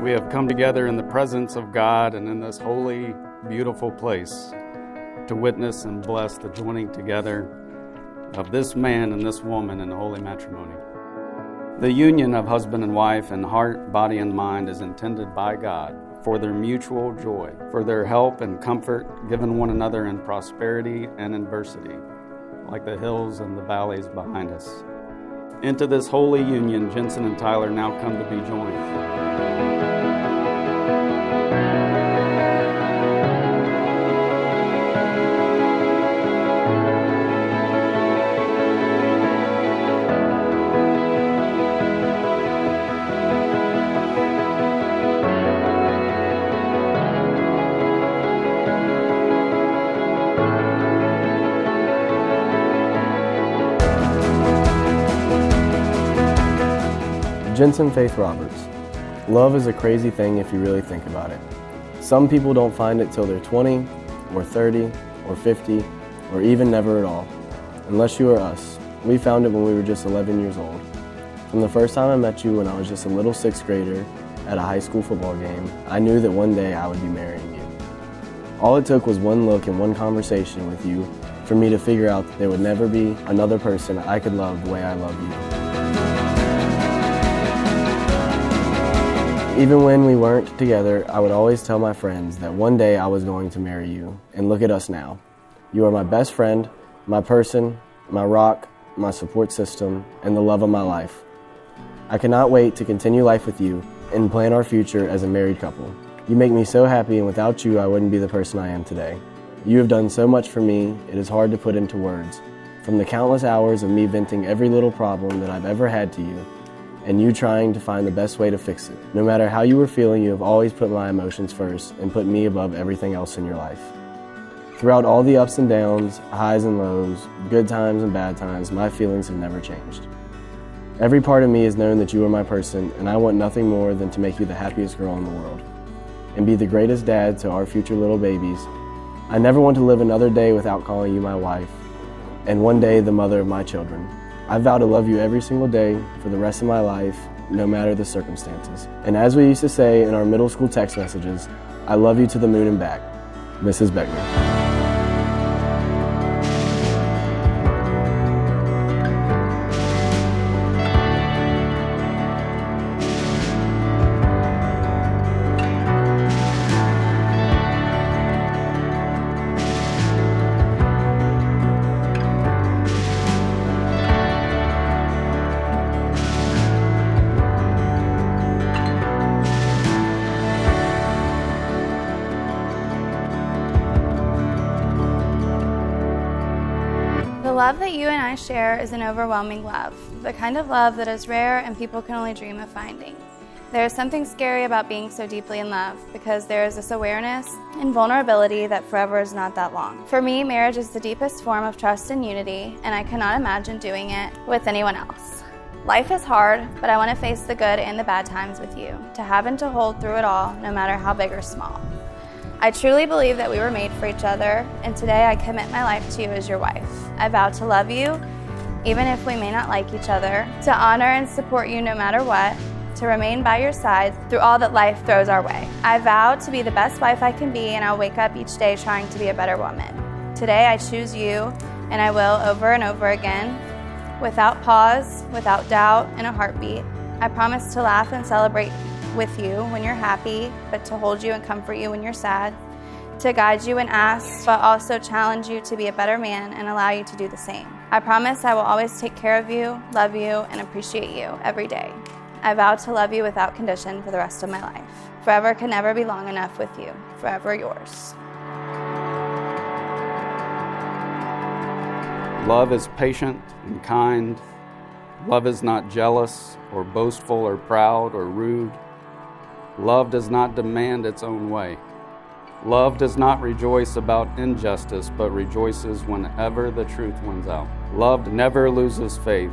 We have come together in the presence of God and in this holy, beautiful place to witness and bless the joining together of this man and this woman in holy matrimony. The union of husband and wife in heart, body, and mind is intended by God for their mutual joy, for their help and comfort given one another in prosperity and adversity, like the hills and the valleys behind us. Into this holy union, Jensen and Tyler now come to be joined. Jensen Faith Roberts. Love is a crazy thing if you really think about it. Some people don't find it till they're 20, or 30, or 50, or even never at all. Unless you are us. We found it when we were just 11 years old. From the first time I met you when I was just a little 6th grader at a high school football game, I knew that one day I would be marrying you. All it took was one look and one conversation with you for me to figure out that there would never be another person I could love the way I love you. Even when we weren't together, I would always tell my friends that one day I was going to marry you. And look at us now. You are my best friend, my person, my rock, my support system, and the love of my life. I cannot wait to continue life with you and plan our future as a married couple. You make me so happy, and without you, I wouldn't be the person I am today. You have done so much for me, it is hard to put into words. From the countless hours of me venting every little problem that I've ever had to you, and you trying to find the best way to fix it. No matter how you were feeling, you have always put my emotions first and put me above everything else in your life. Throughout all the ups and downs, highs and lows, good times and bad times, my feelings have never changed. Every part of me has known that you are my person, and I want nothing more than to make you the happiest girl in the world and be the greatest dad to our future little babies. I never want to live another day without calling you my wife, and one day the mother of my children. I vow to love you every single day for the rest of my life, no matter the circumstances. And as we used to say in our middle school text messages, I love you to the moon and back. Mrs. Beckner. The love that you and I share is an overwhelming love, the kind of love that is rare and people can only dream of finding. There is something scary about being so deeply in love because there is this awareness and vulnerability that forever is not that long. For me, marriage is the deepest form of trust and unity, and I cannot imagine doing it with anyone else. Life is hard, but I want to face the good and the bad times with you, to have and to hold through it all, no matter how big or small. I truly believe that we were made for each other, and today I commit my life to you as your wife. I vow to love you, even if we may not like each other, to honor and support you no matter what, to remain by your side through all that life throws our way. I vow to be the best wife I can be, and I'll wake up each day trying to be a better woman. Today I choose you, and I will over and over again, without pause, without doubt, and a heartbeat. I promise to laugh and celebrate with you when you're happy, but to hold you and comfort you when you're sad, to guide you and ask, but also challenge you to be a better man and allow you to do the same. I promise I will always take care of you, love you, and appreciate you every day. I vow to love you without condition for the rest of my life. Forever can never be long enough with you. Forever yours. Love is patient and kind. Love is not jealous or boastful or proud or rude. Love does not demand its own way. Love does not rejoice about injustice, but rejoices whenever the truth wins out. Love never loses faith,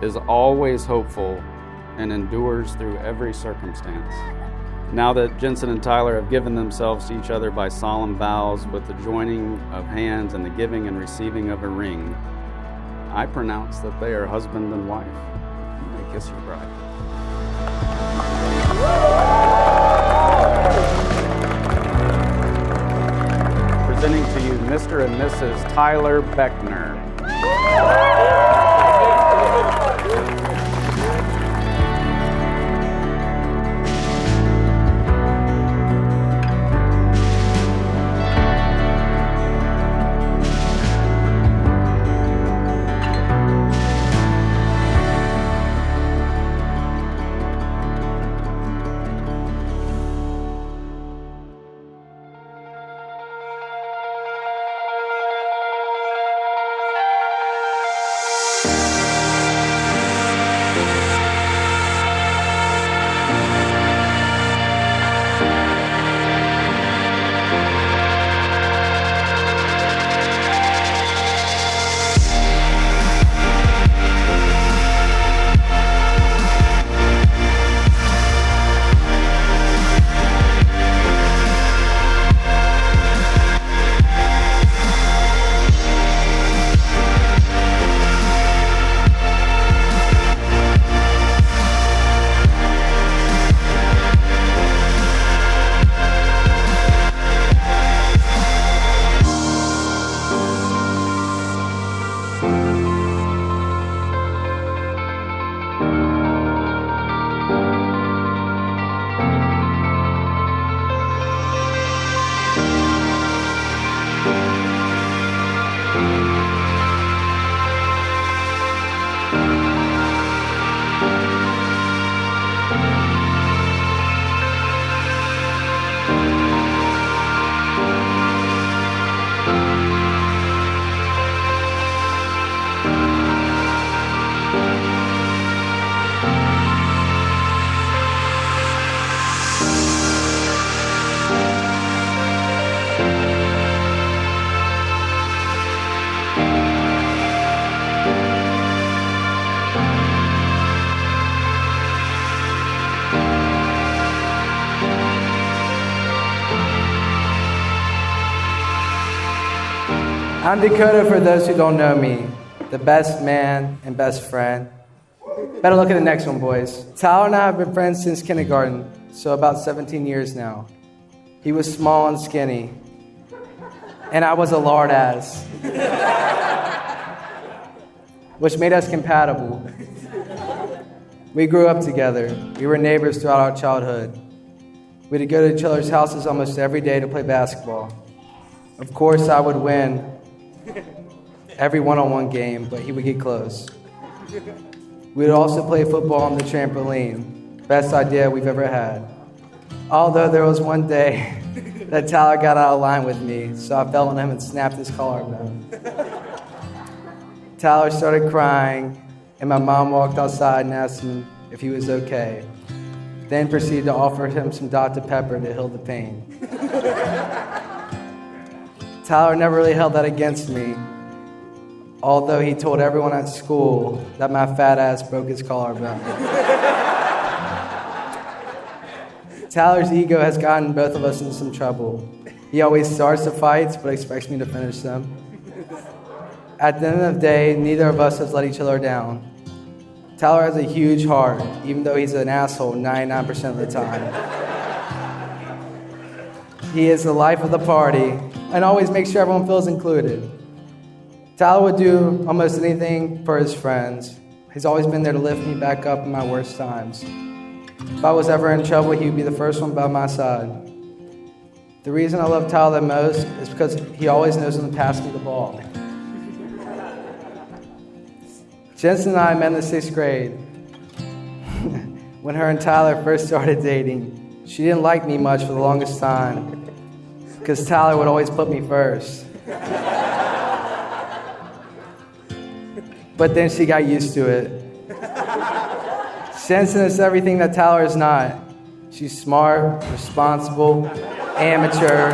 is always hopeful, and endures through every circumstance. Now that Jensen and Tyler have given themselves to each other by solemn vows with the joining of hands and the giving and receiving of a ring, I pronounce that they are husband and wife. You may kiss your bride. Presenting to you Mr. and Mrs. Tyler Beckner. I'm Dakota for those who don't know me, the best man and best friend. Better look at the next one, boys. Tyler and I have been friends since kindergarten, so about 17 years now. He was small and skinny, and I was a lard ass, which made us compatible. We grew up together. We were neighbors throughout our childhood. We'd go to each other's houses almost every day to play basketball. Of course, I would win every one-on-one game, but he would get close. We would also play football on the trampoline. Best idea we've ever had. Although there was one day that Tyler got out of line with me, so I fell on him and snapped his collarbone. Tyler started crying, and my mom walked outside and asked him if he was okay. Then proceeded to offer him some Dr. Pepper to heal the pain. Tyler never really held that against me, although he told everyone at school that my fat ass broke his collarbone. Tyler's ego has gotten both of us into some trouble. He always starts the fights, but expects me to finish them. At the end of the day, neither of us has let each other down. Tyler has a huge heart, even though he's an asshole 99% of the time. He is the life of the party and always makes sure everyone feels included. Tyler would do almost anything for his friends. He's always been there to lift me back up in my worst times. If I was ever in trouble, he would be the first one by my side. The reason I love Tyler the most is because he always knows when to pass me the ball. Jensen and I met in the 6th grade. When her and Tyler first started dating, she didn't like me much for the longest time because Tyler would always put me first. But then she got used to it. Jensen is everything that Tyler is not. She's smart, responsible, amateur.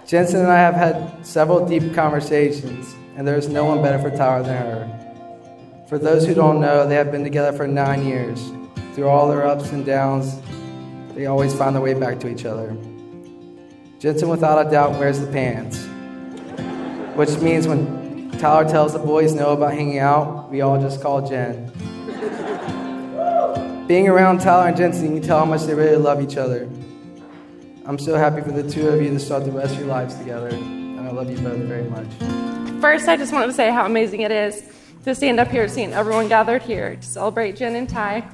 Jensen and I have had several deep conversations, and there is no one better for Tyler than her. For those who don't know, they have been together for 9 years. Through all their ups and downs, they always find their way back to each other. Jensen, without a doubt, wears the pants, which means when Tyler tells the boys no about hanging out, we all just call Jen. Being around Tyler and Jensen, you can tell how much they really love each other. I'm so happy for the two of you to start the rest of your lives together, and I love you both very much. First, I just wanted to say how amazing it is to stand up here seeing everyone gathered here to celebrate Jen and Ty,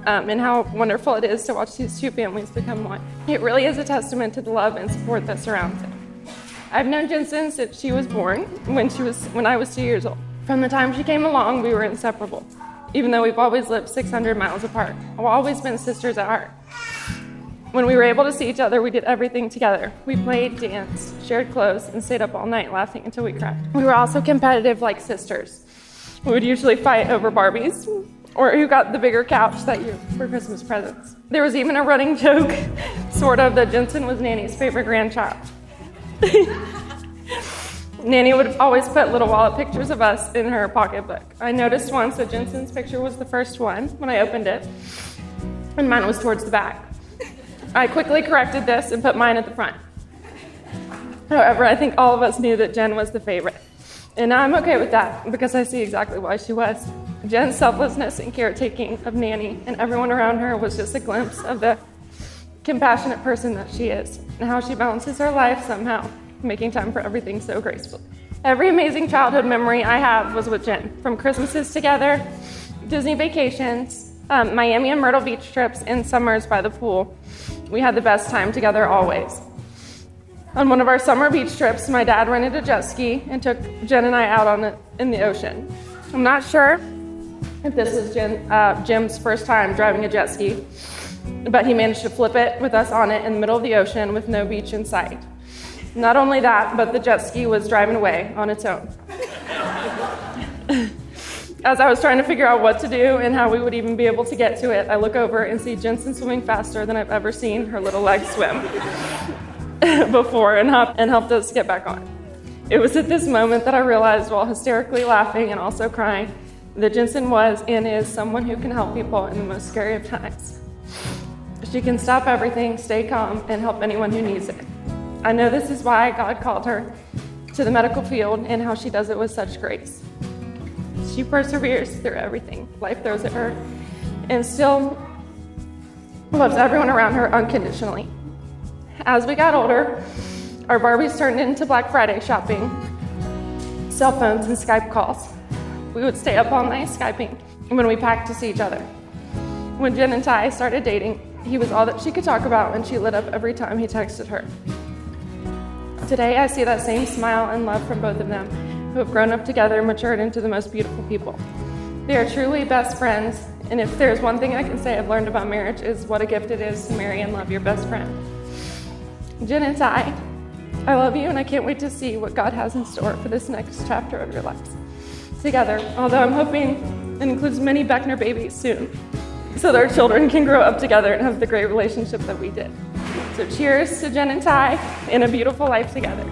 and how wonderful it is to watch these two families become one. It really is a testament to the love and support that surrounds it. I've known Jensen since she was born, when I was 2 years old. From the time she came along, we were inseparable. Even though we've always lived 600 miles apart, we've always been sisters at heart. When we were able to see each other, we did everything together. We played, danced, shared clothes, and stayed up all night laughing until we cried. We were also competitive like sisters. We would usually fight over Barbies, or who got the bigger couch that year for Christmas presents. There was even a running joke, sort of, that Jensen was Nanny's favorite grandchild. Nanny would always put little wallet pictures of us in her pocketbook. I noticed once that Jensen's picture was the first one when I opened it, and mine was towards the back. I quickly corrected this and put mine at the front. However, I think all of us knew that Jen was the favorite. And now I'm okay with that because I see exactly why she was. Jen's selflessness and caretaking of Nanny and everyone around her was just a glimpse of the compassionate person that she is and how she balances her life somehow, making time for everything so gracefully. Every amazing childhood memory I have was with Jen, from Christmases together, Disney vacations, Miami and Myrtle Beach trips, and summers by the pool. We had the best time together always. On one of our summer beach trips, my dad rented a jet ski and took Jen and I out in the ocean. I'm not sure if this was Jim's first time driving a jet ski, but he managed to flip it with us on it in the middle of the ocean with no beach in sight. Not only that, but the jet ski was driving away on its own. As I was trying to figure out what to do and how we would even be able to get to it, I look over and see Jensen swimming faster than I've ever seen her little legs swim before and helped us get back on. It was at this moment that I realized, while hysterically laughing and also crying, that Jensen was and is someone who can help people in the most scary of times. She can stop everything, stay calm, and help anyone who needs it. I know this is why God called her to the medical field and how she does it with such grace. She perseveres through everything life throws at her and still loves everyone around her unconditionally. As we got older, our Barbies turned into Black Friday shopping, cell phones, and Skype calls. We would stay up all night Skyping when we packed to see each other. When Jen and Ty started dating, he was all that she could talk about, and she lit up every time he texted her. Today, I see that same smile and love from both of them, who have grown up together and matured into the most beautiful people. They are truly best friends, and if there's one thing I can say I've learned about marriage is what a gift it is to marry and love your best friend. Jen and Ty, I love you, and I can't wait to see what God has in store for this next chapter of your lives together, although I'm hoping it includes many Beckner babies soon, so their children can grow up together and have the great relationship that we did. So cheers to Jen and Ty and a beautiful life together.